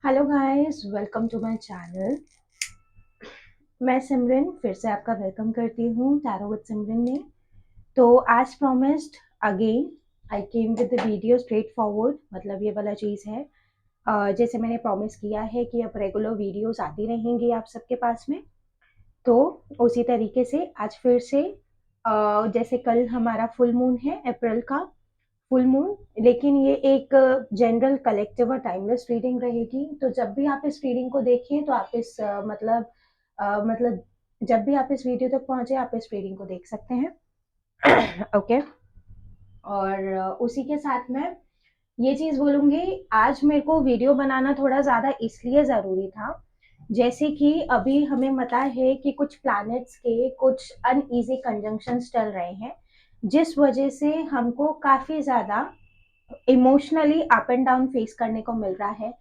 Hello guys, welcome to my channel. मैं सिमरन फिर से आपका वेलकम करती हूँ टैरो विद सिमरन में। तो आज promised again I came with the video straight forward, मतलब ये वाला चीज़ है। जैसे मैंने प्रॉमिस किया है कि अब रेगुलर वीडियोस आती रहेंगी आप सबके पास में, तो उसी तरीके से आज फिर से जैसे कल हमारा फुल मून है, अप्रैल का फुल मून, लेकिन ये एक जनरल कलेक्टिव और टाइमलेस रीडिंग रहेगी। तो जब भी आप इस रीडिंग को देखें तो आप इस मतलब जब भी आप इस वीडियो तक पहुंचे आप इस रीडिंग को देख सकते हैं। ओके। और उसी के साथ में ये चीज बोलूंगी, आज मेरे को वीडियो बनाना थोड़ा ज्यादा इसलिए जरूरी था, जैसे कि अभी हमें पता है कि कुछ प्लैनेट्स के कुछ अनईजी कंजंक्शंस चल रहे हैं, जिस वजह से हमको काफी ज्यादा emotionally up and down face करने को मिल रहा है।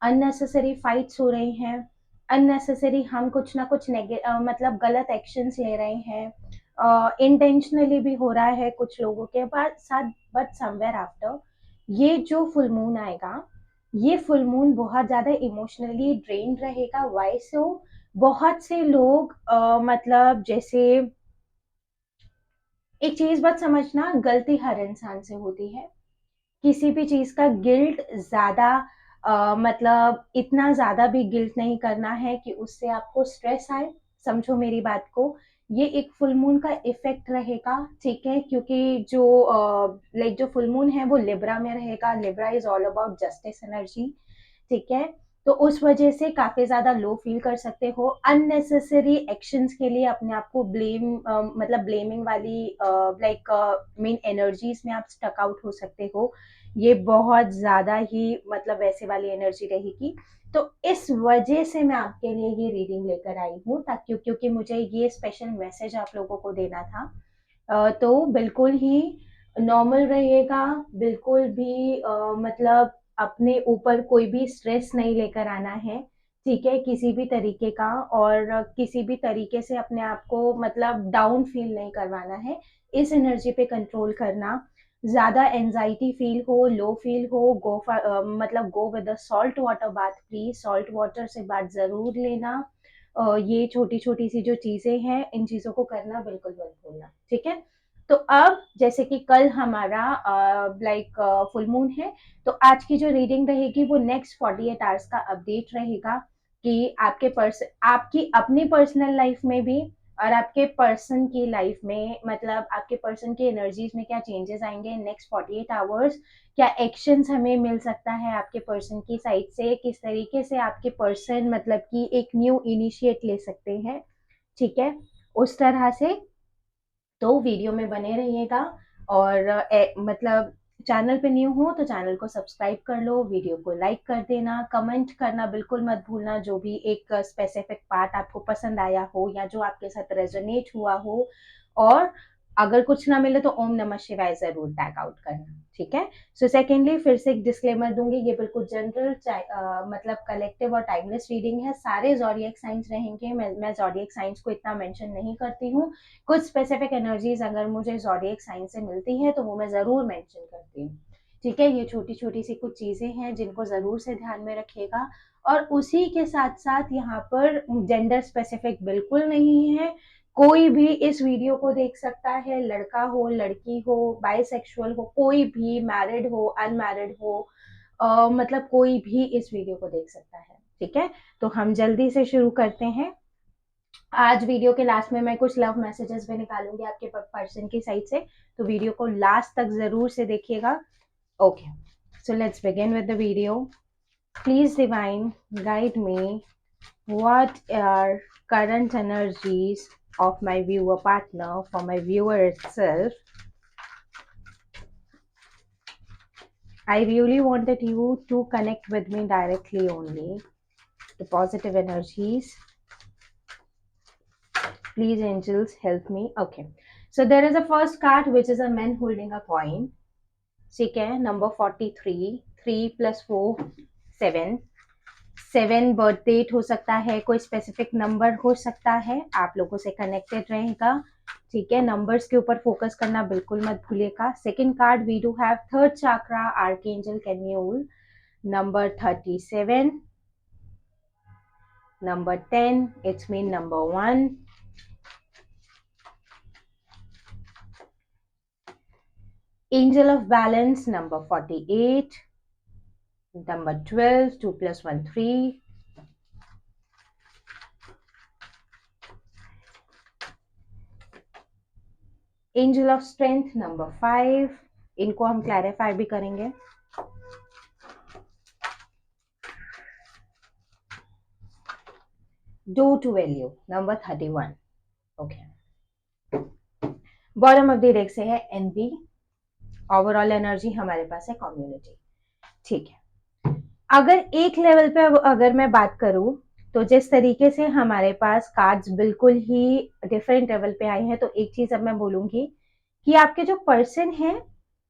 अननेसेसरी फाइट्स हो रहे हैं, अननेसेसरी हम कुछ ना कुछ मतलब गलत एक्शंस ले रहे हैं, इंटेंशनली भी हो रहा है कुछ लोगों के साथ। बट समवेयर आफ्टर ये जो फुल मून आएगा, ये फुल मून बहुत ज्यादा इमोशनली ड्रेन रहेगा। वाई सो बहुत से लोग मतलब जैसे एक चीज बात समझना, गलती हर इंसान से होती है। किसी भी चीज का गिल्ट ज्यादा मतलब इतना ज्यादा भी गिल्ट नहीं करना है कि उससे आपको स्ट्रेस आए। समझो मेरी बात को। ये एक फुल मून का इफेक्ट रहेगा, ठीक है, क्योंकि जो जो फुल मून है वो लिब्रा में रहेगा। Libra is all about justice energy, ठीक है। तो उस वजह से काफी ज्यादा लो फील कर सकते हो। अननेसेसरी एक्शंस के लिए अपने आप को मतलब ब्लेमिंग वाली मीन एनर्जीज में आप स्टक आउट हो सकते हो। ये बहुत ज्यादा ही मतलब वैसे वाली एनर्जी रहेगी। तो इस वजह से मैं आपके लिए ये रीडिंग लेकर आई हूँ, ताकि क्योंकि मुझे ये स्पेशल मैसेज आप लोगों को देना था। तो बिल्कुल ही नॉर्मल रहेगा। बिल्कुल भी मतलब अपने ऊपर कोई भी स्ट्रेस नहीं लेकर आना है, ठीक है, किसी भी तरीके का। और किसी भी तरीके से अपने आप को मतलब डाउन फील नहीं करवाना है। इस एनर्जी पे कंट्रोल करना। ज्यादा एंजाइटी फील हो, लो फील हो, मतलब go with salt water bath please. Salt water से बात जरूर लेना। ये छोटी छोटी सी जो चीजें हैं, इन चीजों को करना बिल्कुल मत भूलना, ठीक है। तो अब जैसे कि कल हमारा फुल मून है, तो आज की जो रीडिंग रहेगी वो नेक्स्ट 48 आवर्स का अपडेट रहेगा कि आपकी अपनी पर्सनल लाइफ में भी और आपके पर्सन की लाइफ में, मतलब आपके पर्सन की एनर्जीज में क्या चेंजेस आएंगे नेक्स्ट 48 आवर्स। क्या एक्शंस हमें मिल सकता है आपके पर्सन की साइड से, किस तरीके से आपके पर्सन मतलब कि एक न्यू इनिशिएट ले सकते हैं, ठीक है, उस तरह से। तो वीडियो में बने रहिएगा। और मतलब चैनल पे न्यू हो तो चैनल को सब्सक्राइब कर लो, वीडियो को लाइक कर देना, कमेंट करना बिल्कुल मत भूलना, जो भी एक स्पेसिफिक पार्ट आपको पसंद आया हो या जो आपके साथ रेजोनेट हुआ हो। और अगर कुछ ना मिले तो ओम नमः शिवाय जरूर टैग आउट करना, ठीक है। सो सेकेंडली फिर से एक डिस्क्लेमर दूंगी, ये बिल्कुल जनरल मतलब कलेक्टिव और टाइमलेस रीडिंग है। सारे जॉडियक साइंस रहेंगे, मैं जॉडियक साइंस को इतना मेंशन नहीं करती हूँ। कुछ स्पेसिफिक एनर्जीज अगर मुझे जॉडियक साइन से मिलती है तो वो मैं जरूर मेंशन करती हूँ, ठीक है। ये छोटी छोटी सी कुछ चीजें हैं जिनको जरूर से ध्यान में रखिएगा। और उसी के साथ साथ यहाँ पर जेंडर स्पेसिफिक बिल्कुल नहीं है। कोई भी इस वीडियो को देख सकता है, लड़का हो, लड़की हो, बाइसेक्सुअल हो, कोई भी, मैरिड हो, अनमैरिड हो, मतलब कोई भी इस वीडियो को देख सकता है, ठीक है। तो हम जल्दी से शुरू करते हैं। आज वीडियो के लास्ट में मैं कुछ लव मैसेजेस भी निकालूंगी आपके पर्सन की साइड से, तो वीडियो को लास्ट तक जरूर से देखिएगा। Okay, so let's begin with the video. Please divine guide me, what are current energies of my viewer partner for my viewer itself. I really wanted you to connect with me directly only. The positive energies, please angels help me. Okay, so there is a first card which is a man holding a coin, ठीक है। Number 43, 3 + 4 7। 7 birth date हो सकता है, कोई specific number हो सकता है, आप लोगों से कनेक्टेड रहेगा, ठीक है। नंबर्स के ऊपर फोकस करना बिल्कुल मत भूलिएगा। Second card we do have third chakra archangel Chamuel, number 37। number 10, it's mean number 1. Angel of Balance, number 48. Number 12, 2 plus 1, 3. Angel of Strength, number 5. इनको हम क्लैरिफाई भी करेंगे. Do to value, number 31. Okay. Bottom of the deck से है NB. Overall energy हमारे पास है community. ठीक है. अगर एक लेवल पे अगर मैं बात करूं तो जिस तरीके से हमारे पास कार्ड्स बिल्कुल ही डिफरेंट लेवल पे आए हैं, तो एक चीज अब मैं बोलूंगी कि आपके जो पर्सन है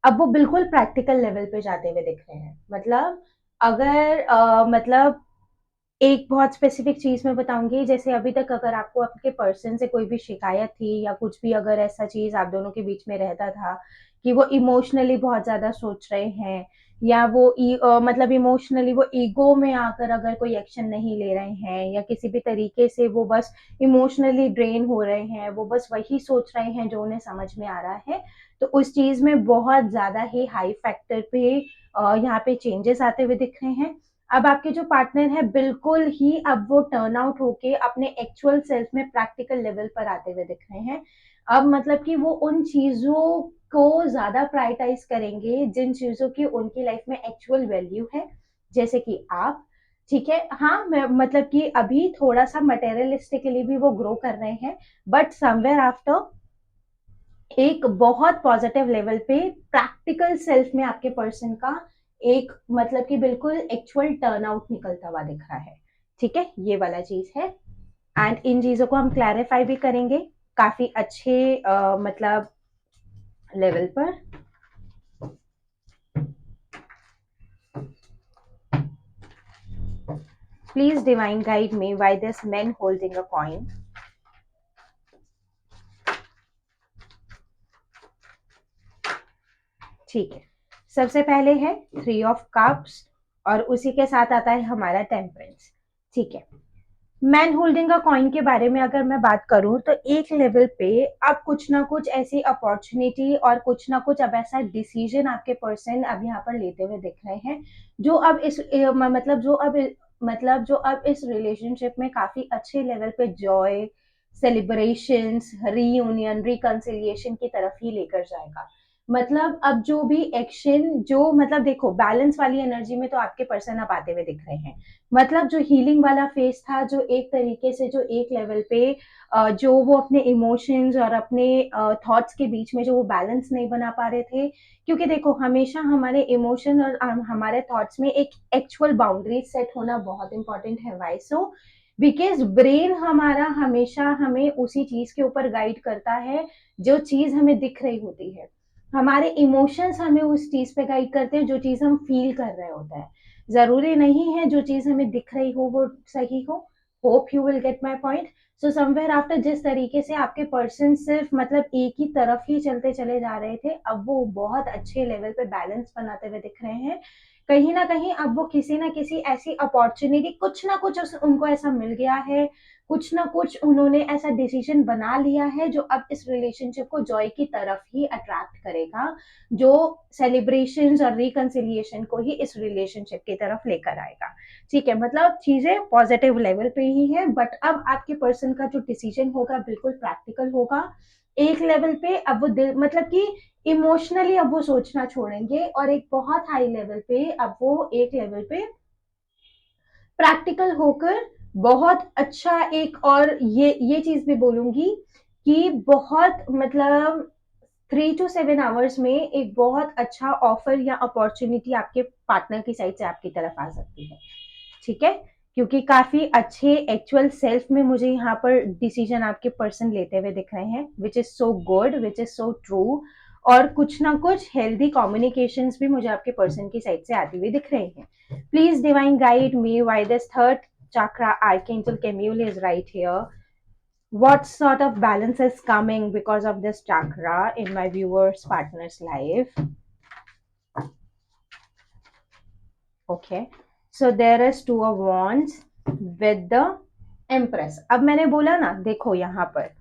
अब वो बिल्कुल प्रैक्टिकल लेवल पे जाते हुए दिख रहे हैं. मतलब अगर मतलब एक बहुत स्पेसिफिक चीज मैं बताऊंगी, जैसे अभी तक अगर आपको आपके पर्सन से कोई भी शिकायत थी या कुछ भी अगर ऐसा चीज आप दोनों के बीच में रहता था कि वो इमोशनली बहुत ज्यादा सोच रहे हैं या वो मतलब इमोशनली वो ईगो में आकर अगर कोई एक्शन नहीं ले रहे हैं या किसी भी तरीके से वो बस इमोशनली ड्रेन हो रहे हैं, वो बस वही सोच रहे हैं जो उन्हें समझ में आ रहा है, तो उस चीज में बहुत ज्यादा ही हाई फैक्टर पे यहाँ पे चेंजेस आते हुए दिख रहे हैं. अब आपके जो पार्टनर है बिल्कुल ही अब वो टर्न आउट होके अपने एक्चुअल सेल्फ में प्रैक्टिकल लेवल पर आते हुए दिख रहे हैं. अब मतलब कि वो उन चीजों को ज्यादा प्रायोरिटाइज करेंगे जिन चीजों की उनकी लाइफ में एक्चुअल वैल्यू है, जैसे कि आप. ठीक है. हाँ, मैं मतलब कि अभी थोड़ा सा मटेरियलिस्टिकली भी वो ग्रो कर रहे हैं, बट समवेयर आफ्टर एक बहुत पॉजिटिव लेवल पे प्रैक्टिकल सेल्फ में आपके पर्सन का एक मतलब कि बिल्कुल एक्चुअल टर्न आउट निकलता हुआ दिख रहा है. ठीक है, ये वाला चीज है. एंड इन चीजों को हम क्लैरिफाई भी करेंगे काफी अच्छे मतलब लेवल पर. Please divine guide me why this man holding a coin. ठीक है. सबसे पहले है 3 ऑफ कप्स और उसी के साथ आता है हमारा टेम्परेंस. ठीक है. मैन होल्डिंग का कॉइन के बारे में अगर मैं बात करूं तो एक लेवल पे अब कुछ ना कुछ ऐसी अपॉर्चुनिटी और कुछ ना कुछ अब ऐसा डिसीजन आपके पर्सन अब यहाँ पर लेते हुए दिख रहे हैं जो अब इस मतलब जो अब इस रिलेशनशिप में काफी अच्छे लेवल पे जॉय, सेलिब्रेशंस, रीयूनियन, रिकंसिलिएशन की तरफ ही लेकर जाएगा. मतलब अब जो भी एक्शन जो मतलब देखो बैलेंस वाली एनर्जी में तो आपके पर्सन अब आते हुए दिख रहे हैं. मतलब जो हीलिंग वाला फेज था, जो एक तरीके से जो एक लेवल पे जो वो अपने इमोशंस और अपने थॉट्स के बीच में जो वो बैलेंस नहीं बना पा रहे थे, क्योंकि देखो हमेशा हमारे इमोशन और हमारे थॉट्स में एक एक्चुअल बाउंड्री सेट होना बहुत इंपॉर्टेंट है. Y so? बिकॉज ब्रेन हमारा हमेशा हमें उसी चीज के ऊपर गाइड करता है जो चीज हमें दिख रही होती है. हमारे इमोशंस हमें उस चीज पे गाइड करते हैं जो चीज हम फील कर रहे होते हैं. जरूरी नहीं है जो चीज हमें दिख रही हो वो सही हो. Hope you will get my point. So somewhere after जिस तरीके से आपके पर्सन सिर्फ मतलब एक ही तरफ ही चलते चले जा रहे थे, अब वो बहुत अच्छे लेवल पे बैलेंस बनाते हुए दिख रहे हैं. कहीं ना कहीं अब वो किसी ना किसी ऐसी अपॉर्चुनिटी कुछ ना कुछ उनको ऐसा मिल गया है, कुछ ना कुछ उन्होंने ऐसा डिसीजन बना लिया है जो अब इस रिलेशनशिप को जॉय की तरफ ही अट्रैक्ट करेगा, जो सेलिब्रेशन और रिकंसिलिएशन को ही इस रिलेशनशिप की तरफ लेकर आएगा. ठीक है. मतलब चीजें पॉजिटिव लेवल पे ही है, बट अब आपके पर्सन का जो डिसीजन होगा बिल्कुल प्रैक्टिकल होगा. एक लेवल पे अब वो दिल मतलब कि इमोशनली अब वो सोचना छोड़ेंगे और एक बहुत हाई लेवल पे अब वो एक लेवल पे प्रैक्टिकल होकर बहुत अच्छा एक और ये चीज भी बोलूंगी कि बहुत मतलब 3 to 7 आवर्स में एक बहुत अच्छा ऑफर या अपॉर्चुनिटी आपके पार्टनर की साइड से आपकी तरफ आ सकती है. ठीक है. क्योंकि काफी अच्छे एक्चुअल सेल्फ में मुझे यहाँ पर डिसीजन आपके पर्सन लेते हुए दिख रहे हैं, which is so good, which is so true. और कुछ ना कुछ हेल्दी कम्युनिकेशन भी मुझे आपके पर्सन की साइड से आती हुई दिख रहे हैं. Please divine guide me why this third chakra archangel Camille is right here. What sort of balance is coming because of this chakra in my viewer's partner's life? Okay, so there is two of wands with the empress, अब मैंने बोला ना, देखो यहाँ पर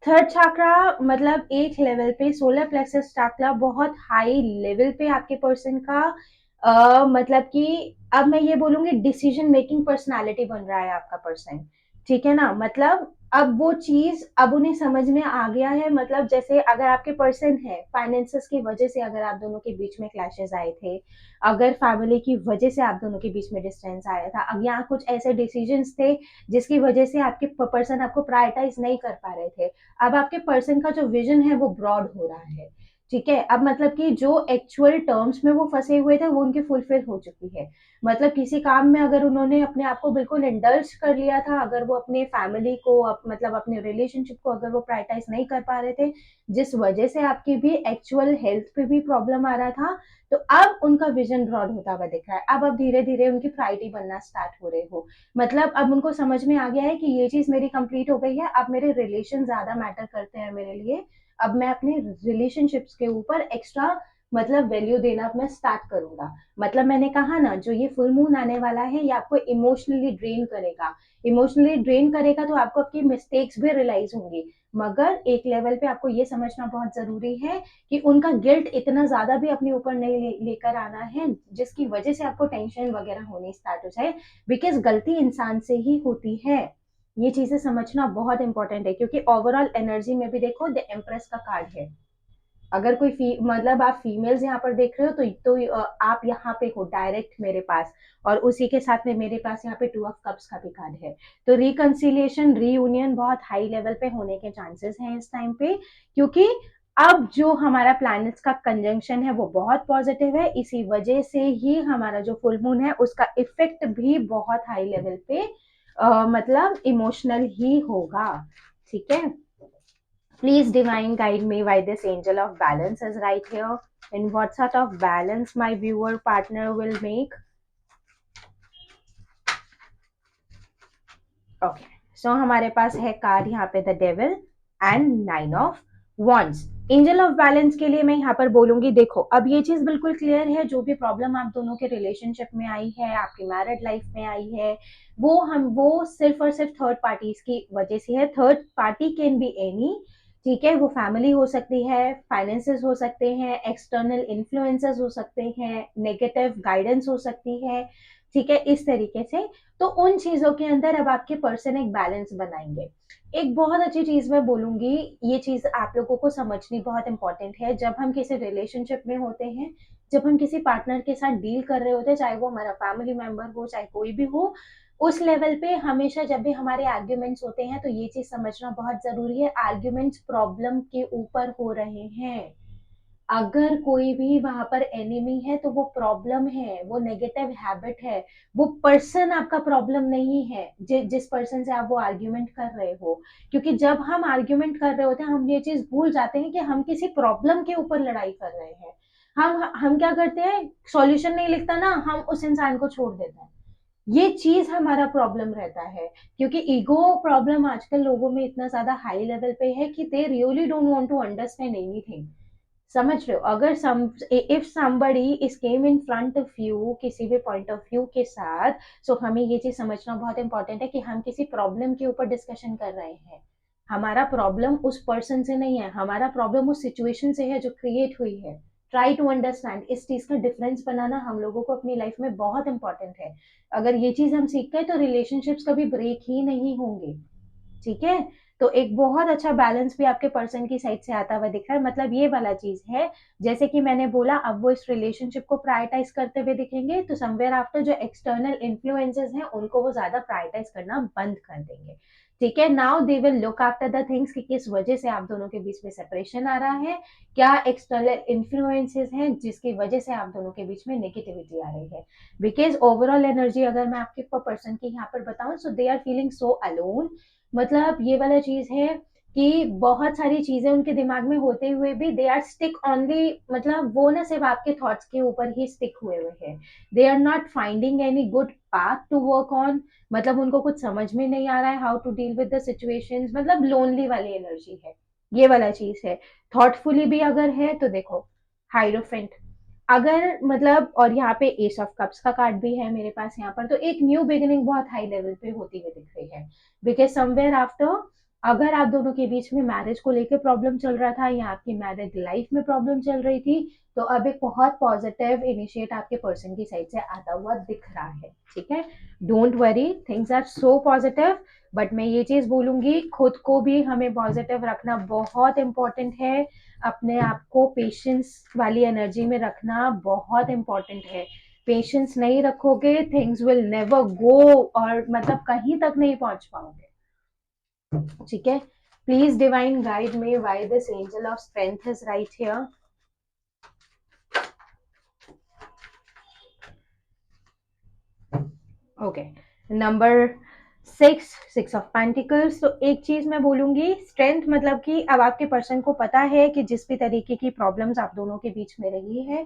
third चक्रा मतलब एक level पे सोलर प्लेक्सस चक्रा बहुत हाई लेवल पे आपके पर्सन का मतलब कि अब मैं ये बोलूंगी डिसीजन मेकिंग पर्सनालिटी बन रहा है आपका पर्सन। ठीक है ना, मतलब अब वो चीज अब उन्हें समझ में आ गया है। मतलब जैसे अगर आपके पर्सन है फाइनेंसेस की वजह से अगर आप दोनों के बीच में क्लैशेस आए थे, अगर फैमिली की वजह से आप दोनों के बीच में डिस्टेंस आया था, अब यहाँ कुछ ऐसे डिसीजंस थे जिसकी वजह से आपके पर्सन आपको प्रायोरिटाइज नहीं कर पा रहे थे, अब आपके पर्सन का जो विजन है वो ब्रॉड हो रहा है। ठीक है, अब मतलब कि जो एक्चुअल टर्म्स में वो फंसे हुए थे वो उनकी फुलफिल हो चुकी है। मतलब किसी काम में अगर उन्होंने अपने आप को बिल्कुल इंडल्ज कर लिया था, अगर वो अपने फैमिली को मतलब अपने रिलेशनशिप को अगर वो प्रायोरिटाइज नहीं कर पा रहे थे, जिस वजह से आपकी भी एक्चुअल हेल्थ पे भी प्रॉब्लम आ रहा था, तो अब उनका विजन ब्रॉड होता हुआ दिख रहा है। अब धीरे धीरे उनकी प्रायोरिटी बनना स्टार्ट हो रहे हो। मतलब अब उनको समझ में आ गया है कि ये चीज मेरी कंप्लीट हो गई है, अब मेरे रिलेशन ज्यादा मैटर करते हैं मेरे लिए। अब मैं अपने रिलेशनशिप्स के ऊपर एक्स्ट्रा मतलब वैल्यू देना मैं स्टार्ट करूंगा। मतलब मैंने कहा ना, जो ये फुल मून आने वाला है ये आपको इमोशनली ड्रेन करेगा। इमोशनली ड्रेन करेगा तो आपको आपकी मिस्टेक्स भी रियलाइज होंगी, मगर एक लेवल पे आपको ये समझना बहुत जरूरी है कि उनका गिल्ट इतना ज्यादा भी अपने ऊपर नहीं लेकर आना है जिसकी वजह से आपको टेंशन वगैरह होनी स्टार्ट हो जाए। बिकॉज गलती इंसान से ही होती है। ये चीजें समझना बहुत इंपॉर्टेंट है, क्योंकि ओवरऑल एनर्जी में भी देखो द एम्प्रेस का कार्ड है। अगर कोई मतलब आप फीमेल्स यहाँ पर देख रहे हो तो आप यहाँ पे हो डायरेक्ट मेरे पास, और उसी के साथ में मेरे पास यहाँ पे टू ऑफ कप्स का भी कार्ड है। तो रिकंसिलिएशन रीयूनियन बहुत हाई लेवल पे होने के चांसेस हैं इस टाइम पे, क्योंकि अब जो हमारा प्लैनेट्स का कंजंक्शन है वो बहुत पॉजिटिव है। इसी वजह से ही हमारा जो फुल मून है उसका इफेक्ट भी बहुत हाई लेवल पे मतलब इमोशनल ही होगा। ठीक है, please divine guide me why this angel of balance is right here and what sort of balance my viewer partner will make. Okay, so हमारे पास है कार्ड यहाँ पे the devil and nine of wands. Angel of balance के लिए मैं यहाँ पर बोलूंगी, देखो अब ये चीज बिल्कुल क्लियर है, जो भी प्रॉब्लम आप दोनों के रिलेशनशिप में आई है, आपकी मैरिड लाइफ में आई है, वो सिर्फ और सिर्फ थर्ड पार्टीज की वजह से है। Third party can be any, ठीक है, वो फैमिली हो सकती है, फाइनेंसेस हो सकते हैं, एक्सटर्नल इन्फ्लुएंसेस हो सकते हैं, नेगेटिव गाइडेंस हो सकती है। ठीक है, इस तरीके से तो उन चीजों के अंदर अब आपके पर्सन एक बैलेंस बनाएंगे। एक बहुत अच्छी चीज मैं बोलूंगी, ये चीज आप लोगों को समझनी बहुत इंपॉर्टेंट है। जब हम किसी रिलेशनशिप में होते हैं, जब हम किसी पार्टनर के साथ डील कर रहे होते हैं, चाहे वो हमारा फैमिली मेंबर हो चाहे कोई भी हो, उस लेवल पे हमेशा जब भी हमारे आर्ग्यूमेंट्स होते हैं तो ये चीज समझना बहुत जरूरी है, आर्ग्यूमेंट्स प्रॉब्लम के ऊपर हो रहे हैं। अगर कोई भी वहां पर एनिमी है तो वो प्रॉब्लम है, वो नेगेटिव हैबिट है, वो पर्सन आपका प्रॉब्लम नहीं है जिस पर्सन से आप वो आर्ग्यूमेंट कर रहे हो। क्योंकि जब हम आर्ग्यूमेंट कर रहे होते हैं हम ये चीज भूल जाते हैं कि हम किसी प्रॉब्लम के ऊपर लड़ाई कर रहे हैं। हम क्या करते हैं, सॉल्यूशन नहीं लिखता ना, हम उस इंसान को छोड़ देते हैं। ये चीज हमारा प्रॉब्लम रहता है, क्योंकि ईगो प्रॉब्लम आजकल लोगों में इतना ज्यादा हाई लेवल पे है कि they really don't want to understand anything. समझ रहे हो, अगर if somebody is came in front of you किसी भी पॉइंट ऑफ व्यू के साथ, सो हमें ये चीज समझना बहुत इंपॉर्टेंट है कि हम किसी प्रॉब्लम के ऊपर डिस्कशन कर रहे हैं। हमारा प्रॉब्लम उस पर्सन से नहीं है, हमारा प्रॉब्लम उस सिचुएशन से है जो क्रिएट हुई है। ट्राई टू अंडरस्टैंड, इस चीज का डिफरेंस बनाना हम लोगों को अपनी लाइफ में बहुत इंपॉर्टेंट है। अगर ये चीज हम सीख गए तो रिलेशनशिप्स कभी ब्रेक ही नहीं होंगे। ठीक है, तो एक बहुत अच्छा बैलेंस भी आपके पर्सन की साइड से आता हुआ दिख रहा है। मतलब ये वाला चीज है, जैसे कि मैंने बोला अब वो इस रिलेशनशिप को प्रायोरिटाइज करते हुए दिखेंगे, तो समवेयर आफ्टर जो एक्सटर्नल इन्फ्लुएंसेस हैं उनको वो ज्यादा प्रायोरिटाइज करना बंद कर देंगे। ठीक है, now they will look after the things कि किस वजह से आप दोनों के बीच में सेपरेशन आ रहा है, क्या एक्सटर्नल इन्फ्लुएंसेस हैं जिसकी वजह से आप दोनों के बीच में नेगेटिविटी आ रही है। बिकॉज ओवरऑल एनर्जी अगर मैं आपके पर्सन की यहाँ पर बताऊं, so they are feeling so alone. मतलब ये वाला चीज है कि बहुत सारी चीजें उनके दिमाग में होते हुए भी दे आर स्टिक ओनली, मतलब वो ना सिर्फ आपके थॉट्स के ऊपर ही स्टिक हुए हुए हैं। They are not finding any good path to work on. मतलब उनको कुछ समझ में नहीं आ रहा है how to deal with the situations, मतलब लोनली वाली एनर्जी है ये वाला चीज है। थॉटफुली भी अगर है तो देखो हाइरोफेंट, अगर मतलब, और यहाँ पे एस ऑफ कप्स का कार्ड भी है मेरे पास यहाँ पर, तो एक न्यू बिगिनिंग बहुत हाई लेवल पे होती हुई दिख रही है। बिकॉज समवेयर आफ्टर, अगर आप दोनों के बीच में मैरिज को लेकर प्रॉब्लम चल रहा था या आपकी मैरिज लाइफ में प्रॉब्लम चल रही थी, तो अब एक बहुत पॉजिटिव इनिशिएट आपके पर्सन की साइड से आता हुआ दिख रहा है। ठीक है, don't worry, things are so positive. But मैं ये चीज बोलूंगी, खुद को भी हमें पॉजिटिव रखना बहुत इंपॉर्टेंट है। अपने आप को पेशेंस वाली एनर्जी में रखना बहुत इंपॉर्टेंट है। पेशेंस नहीं रखोगे, थिंग्स विल नेवर गो, और मतलब कहीं तक नहीं पहुंच पाओगे। ठीक है, please divine guide me why this angel of strength is right here. Okay, number 6 of pentacles. तो एक चीज मैं बोलूंगी, स्ट्रेंथ मतलब कि अब आपके पर्सन को पता है कि जिस भी तरीके की प्रॉब्लम्स आप दोनों के बीच में रही है,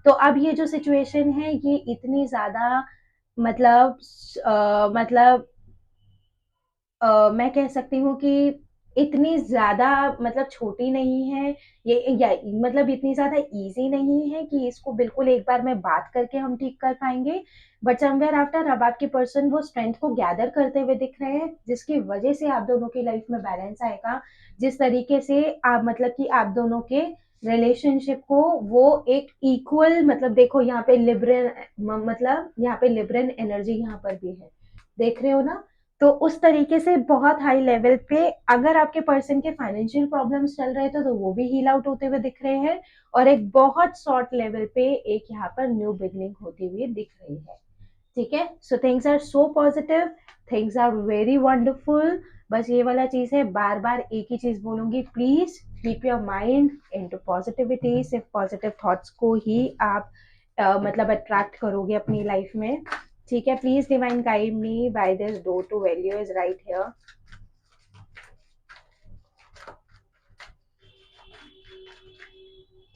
तो अब ये जो सिचुएशन है ये इतनी ज्यादा मतलब मतलब मैं कह सकती हूँ कि इतनी ज्यादा मतलब छोटी नहीं है ये, या मतलब इतनी ज्यादा इजी नहीं है कि इसको बिल्कुल एक बार में बात करके हम ठीक कर पाएंगे। बट समवेयर आफ्टर, अब आपके पर्सन वो स्ट्रेंथ को गैदर करते हुए दिख रहे हैं, जिसकी वजह से आप दोनों की लाइफ में बैलेंस आएगा। जिस तरीके से आप मतलब कि आप दोनों के रिलेशनशिप को वो एक इक्वल, मतलब देखो यहाँ पे लिबरल, मतलब यहाँ पे लिबरल एनर्जी यहाँ पर भी है, देख रहे हो ना। तो उस तरीके से बहुत हाई लेवल पे अगर आपके पर्सन के फाइनेंशियल प्रॉब्लम्स चल रहे थे तो वो भी हील आउट होते हुए दिख रहे हैं, और एक बहुत शॉर्ट लेवल पे एक यहाँ पर न्यू बिगनिंग होती हुई दिख रही है। ठीक है, so things are so positive, things are very wonderful. बस ये वाला चीज है, बार बार एक ही चीज बोलूंगी, please keep your mind into positivity. सिर्फ पॉजिटिव थॉट्स को ही आप मतलब अट्रैक्ट करोगे अपनी लाइफ में। ठीक है, please divine guide me why this door to value is right here.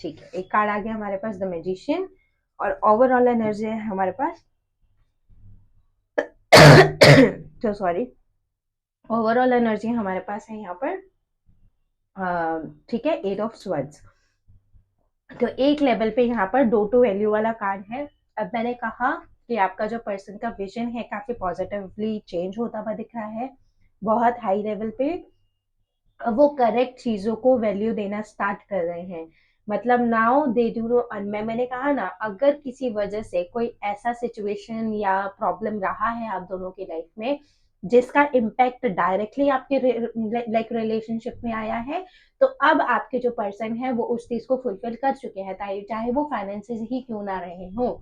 ठीक है, एक कार्ड आ गया हमारे पास, द मैजिशियन, और ओवरऑल एनर्जी है हमारे पास तो सॉरी, ओवरऑल एनर्जी हमारे पास है यहाँ पर, ठीक है, 8 ऑफ स्वर्ड्स। तो एक लेवल पे यहाँ पर डो टू वैल्यू वाला कार्ड है। अब मैंने कहा कि आपका जो पर्सन का विजन है काफी पॉजिटिवली चेंज होता हुआ दिख रहा है, बहुत हाई लेवल पे वो करेक्ट चीजों को वैल्यू देना स्टार्ट कर रहे हैं। मतलब नाउ दे डू नो, मैंने कहा ना, अगर किसी वजह से कोई ऐसा सिचुएशन या प्रॉब्लम रहा है आप दोनों की लाइफ में जिसका इम्पैक्ट डायरेक्टली आपके लाइक रिलेशनशिप में आया है, तो अब आपके जो पर्सन है वो उस चीज को फुलफिल कर चुके हैं, चाहे वो फाइनेंसेस ही क्यों ना रहे हो।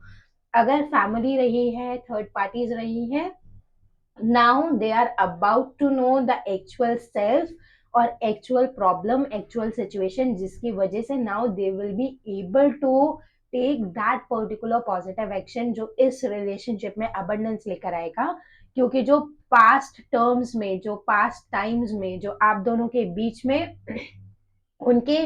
अगर फैमिली रही है, थर्ड पार्टीज रही है, now they are about to know the actual self और actual problem, actual situation, जिसकी वजह से now they will be able to take that particular positive action जो इस रिलेशनशिप में abundance लेकर आएगा। क्योंकि जो पास्ट टर्म्स में, जो पास्ट टाइम्स में जो आप दोनों के बीच में उनके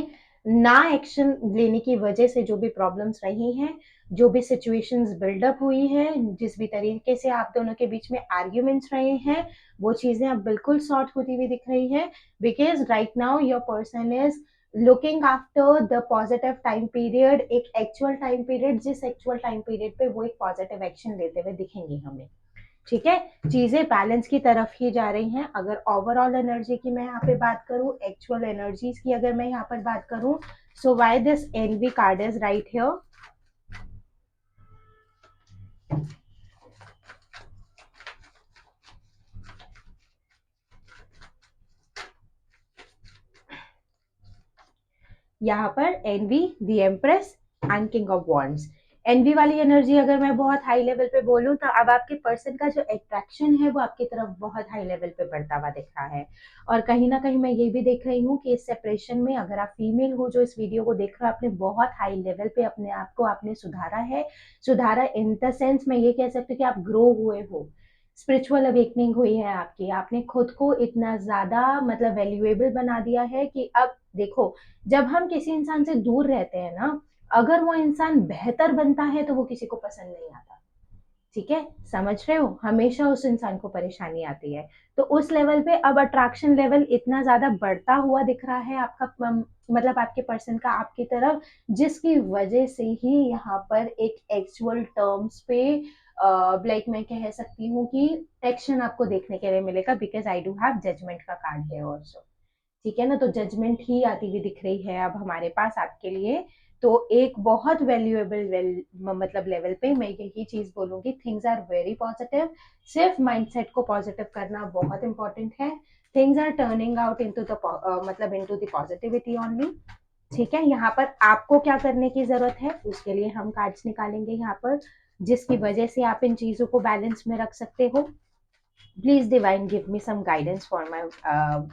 ना एक्शन लेने की वजह से जो भी प्रॉब्लम्स रही हैं, जो भी सिचुएशंस बिल्डअप हुई हैं, जिस भी तरीके से आप दोनों के बीच में आर्ग्यूमेंट्स रहे हैं, वो चीजें अब बिल्कुल सॉर्ट होती हुई दिख रही है। Because right now your person is looking after the positive time period, एक एक्चुअल टाइम पीरियड, जिस एक्चुअल टाइम पीरियड पे वो एक पॉजिटिव एक्शन लेते हुए दिखेंगे हमें। ठीक है, चीजें बैलेंस की तरफ ही जा रही हैं। अगर ओवरऑल एनर्जी की मैं यहाँ पे बात करूँ, एक्चुअल एनर्जीज की अगर मैं यहाँ पर बात करूँ, so why this envy card is right here. यहाँ पर envy, the empress and king of wands. Envy वाली एनर्जी अगर मैं बहुत हाई लेवल पे बोलूँ, तो अब आपके पर्सन का जो अट्रैक्शन है वो आपकी तरफ बहुत हाई लेवल पे बढ़ता हुआ दिख रहा है। और कहीं ना कहीं मैं ये भी देख रही हूँ कि इस सेपरेशन में अगर आप फीमेल हो जो इस वीडियो को देख रहे हो, आपने बहुत हाई लेवल पे अपने आप को आपने सुधारा है। सुधारा इन द सेंस मैं ये कह सकती हूँ कि आप ग्रो हुए हो, स्पिरिचुअल अवेकनिंग हुई है आपकी, आपने खुद को इतना ज्यादा मतलब वैल्यूएबल बना दिया है कि अब देखो, जब हम किसी इंसान से दूर रहते हैं ना, अगर वो इंसान बेहतर बनता है तो वो किसी को पसंद नहीं आता। ठीक है, समझ रहे हो, हमेशा उस इंसान को परेशानी आती है। तो उस लेवल पे अब अट्रैक्शन लेवल इतना ज्यादा बढ़ता हुआ दिख रहा है आपका मतलब आपके पर्सन का आपकी तरफ, जिसकी वजह से ही यहाँ पर एक एक्चुअल टर्म्स पे लाइक मैं कह सकती हूँ कि एक्शन आपको देखने के लिए मिलेगा, because I do have judgement का कार्ड है ऑल्सो। ठीक है ना, तो जजमेंट ही आती हुई दिख रही है अब हमारे पास आपके लिए। तो एक बहुत वैल्यूएबल मतलब लेवल पे मैं यही चीज बोलूंगी, थिंग्स आर वेरी पॉजिटिव। सिर्फ माइंडसेट को पॉजिटिव करना बहुत इंपॉर्टेंट है। Things are turning out into the मतलब इनटू द पॉजिटिविटी ओनली। ठीक है, यहाँ पर आपको क्या करने की जरूरत है उसके लिए हम कार्ड्स निकालेंगे यहाँ पर, जिसकी वजह से आप इन चीजों को बैलेंस में रख सकते हो। Please divine give me some guidance for my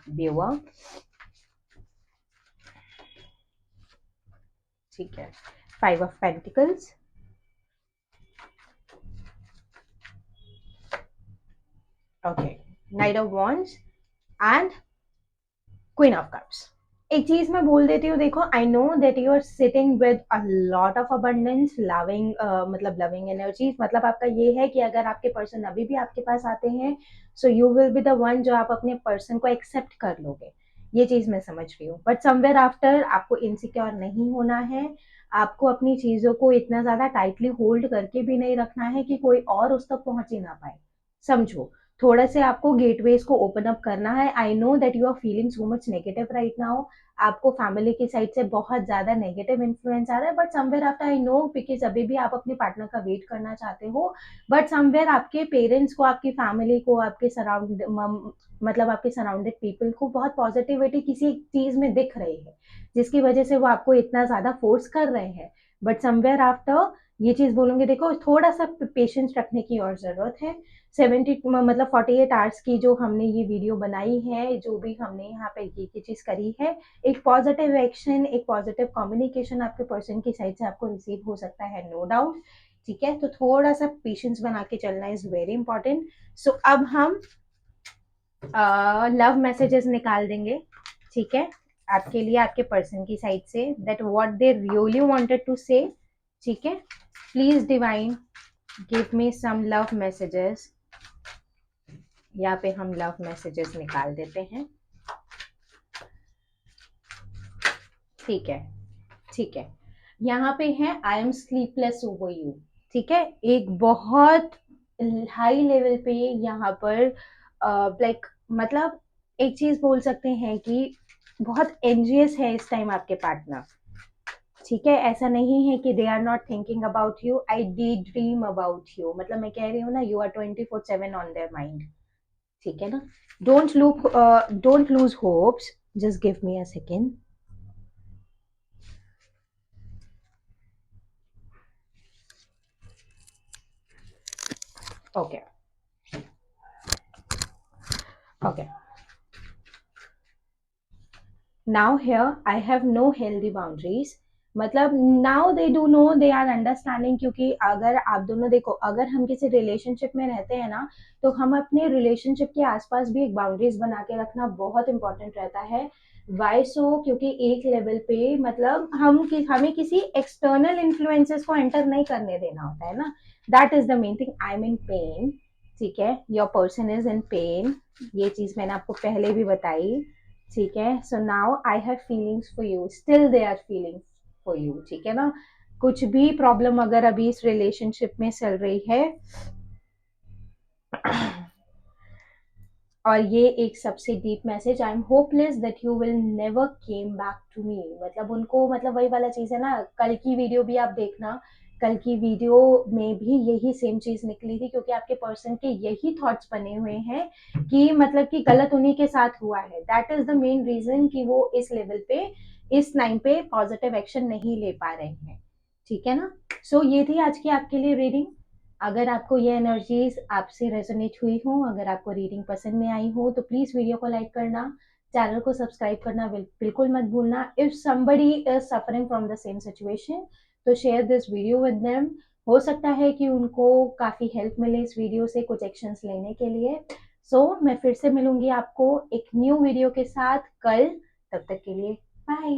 viewer. ठीक है, 5 of Pentacles, okay, Knight of Wands and Queen of Cups। एक चीज मैं बोल देती हूँ, देखो I know that you are sitting with a lot of abundance loving, मतलब लविंग एनर्जीज, मतलब आपका ये है कि अगर आपके पर्सन अभी भी आपके पास आते हैं, so you will be the one जो आप अपने पर्सन को एक्सेप्ट कर लोगे। ये चीज मैं समझ रही हूँ, बट समवेयर आफ्टर आपको इनसिक्योर नहीं होना है। आपको अपनी चीजों को इतना ज्यादा टाइटली होल्ड करके भी नहीं रखना है कि कोई और उस तक पहुंच ही ना पाए। समझो, थोड़ा से आपको गेटवेज को ओपन अप करना है। I know that you are feeling so much negative right now. आपको फैमिली की साइड से बहुत ज्यादा नेगेटिव इन्फ्लुएंस आ रहा है, but somewhere after I know, because अभी भी आप अपने पार्टनर का वेट करना चाहते हो, बट समवेयर आपके पेरेंट्स को, आपकी फैमिली को, आपके सराउंड मतलब आपके सराउंडेड पीपल को बहुत पॉजिटिविटी किसी चीज में दिख रही है, जिसकी वजह से वो आपको इतना ज्यादा फोर्स कर रहे हैं। बट समवेयर आफ्टर ये चीज बोलूंगी, देखो थोड़ा सा पेशेंस रखने की और जरूरत है। 70 मतलब 48 आवर्स की जो हमने ये वीडियो बनाई है, जो भी हमने यहाँ पे ये चीज करी है, एक पॉजिटिव एक्शन, एक पॉजिटिव कम्युनिकेशन आपके पर्सन की साइड से आपको रिसीव हो सकता है, नो डाउट। ठीक है, तो थोड़ा सा पेशेंस बना के चलना इज वेरी इंपॉर्टेंट। सो अब हम लव मैसेजेस निकाल देंगे। ठीक है, आपके लिए आपके पर्सन की साइड से, that what they really wanted to say. ठीक है, please divine give me some love messages. यहाँ पे हम लव मैसेजेस निकाल देते हैं। ठीक है, ठीक है, यहाँ पे है I am sleepless over you. ठीक है, एक बहुत हाई लेवल पे यहाँ पर लाइक मतलब एक चीज बोल सकते हैं कि बहुत एंजियस है इस टाइम आपके पार्टनर। ठीक है, ऐसा नहीं है कि they are not thinking about you, I'd dream about you, मतलब मैं कह रही हूँ ना, you are 24/7 on their mind. ठीक है ना, don't lose hopes, just give me a second. Okay, okay, now here I have no healthy boundaries, मतलब now they do know, they are understanding, क्योंकि अगर आप दोनों देखो, अगर हम किसी रिलेशनशिप में रहते हैं ना, तो हम अपने रिलेशनशिप के आसपास भी एक बाउंड्रीज बना के रखना बहुत इंपॉर्टेंट रहता है। वाई सो, क्योंकि एक लेवल पे मतलब हमें किसी एक्सटर्नल इन्फ्लुएंसेस को एंटर नहीं करने देना होता है ना, that is the main thing. I am in pain, ठीक है, your person is in pain, ये चीज मैंने आपको पहले भी बताई। ठीक है, so now I have feelings for you, still they are feeling for you. ठीक है ना, कुछ भी प्रॉब्लम अगर अभी इस रिलेशनशिप में चल रही है, और ये एक सबसे deep message, I am hopeless that you will never came back to me, मतलब उनको, मतलब वही वाला चीज है ना, कल की वीडियो भी आप देखना, कल की वीडियो में भी यही सेम चीज निकली थी, क्योंकि आपके पर्सन के यही थॉट्स बने हुए हैं कि मतलब कि गलत उन्हीं के साथ हुआ है, that is the main reason कि वो इस लेवल पे, इस टाइम पे पॉजिटिव एक्शन नहीं ले पा रहे हैं। ठीक है ना, सो ये थी आज की आपके लिए रीडिंग। अगर आपको ये एनर्जीज आपसे रेजोनेट हुई हो, अगर आपको रीडिंग पसंद में आई हो, तो प्लीज वीडियो को लाइक करना, चैनल को सब्सक्राइब करना बिल्कुल मत भूलना। If somebody is suffering from the same situation, तो share this video with them, हो सकता है कि उनको काफी हेल्प मिले इस वीडियो से कुछ एक्शंस लेने के लिए। मैं फिर से मिलूंगी आपको एक न्यू वीडियो के साथ कल, तब तक के लिए बाय।